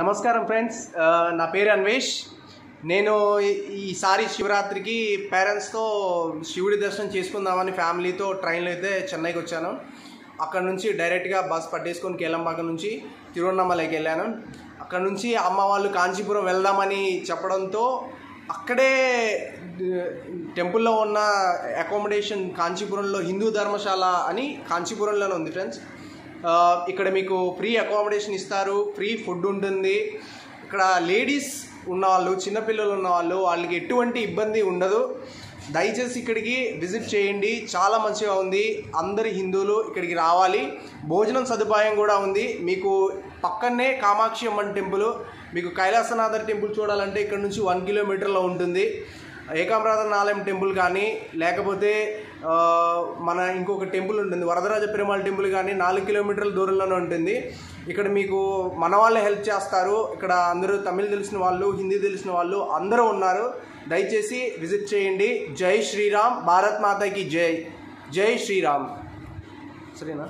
నమస్కారం ఫ్రెండ్స్, నా పేరు అన్వేష్. నేను ఈసారి శివరాత్రికి పేరెంట్స్తో శివుడి దర్శనం చేసుకుందామని ఫ్యామిలీతో ట్రైన్లో అయితే చెన్నైకి వచ్చాను. అక్కడ నుంచి డైరెక్ట్గా బస్ పట్టేసుకొని కేలంపాకం నుంచి తిరువన్నమలైకి వెళ్ళాను. అక్కడ నుంచి అమ్మ వాళ్ళు కాంచీపురం వెళ్దామని చెప్పడంతో అక్కడే టెంపుల్లో ఉన్న అకామిడేషన్ కాంచీపురంలో హిందూ ధర్మశాల అని కాంచీపురంలోనే ఉంది ఫ్రెండ్స్. ఇక్కడ మీకు ఫ్రీ అకామిడేషన్ ఇస్తారు, ఫ్రీ ఫుడ్ ఉంటుంది. ఇక్కడ లేడీస్ ఉన్నవాళ్ళు, చిన్నపిల్లలు ఉన్నవాళ్ళు, వాళ్ళకి ఎటువంటి ఇబ్బంది ఉండదు. దయచేసి ఇక్కడికి విజిట్ చేయండి, చాలా మంచిగా ఉంది. అందరి హిందువులు ఇక్కడికి రావాలి. భోజనం సదుపాయం కూడా ఉంది. మీకు పక్కనే కామాక్షి అమ్మన్ టెంపుల్, మీకు కైలాసనాథర్ టెంపుల్ చూడాలంటే ఇక్కడ నుంచి 1 కిలోమీటర్లో ఉంటుంది. ఏకాంబరాధనాలయం టెంపుల్ కానీ, లేకపోతే మన ఇంకొక టెంపుల్ ఉంటుంది వరదరాజ పెరుమాళ్ టెంపుల్ కానీ 4 కిలోమీటర్ల దూరంలోనే ఉంటుంది. ఇక్కడ మీకు మన వాళ్ళే హెల్ప్ చేస్తారు. ఇక్కడ అందరూ తమిళ్ తెలిసిన వాళ్ళు, హిందీ తెలిసిన వాళ్ళు అందరూ ఉన్నారు. దయచేసి విజిట్ చేయండి. జై శ్రీరామ్, భారత్ మాతాకి జై. జై శ్రీరామ్. సరేనా?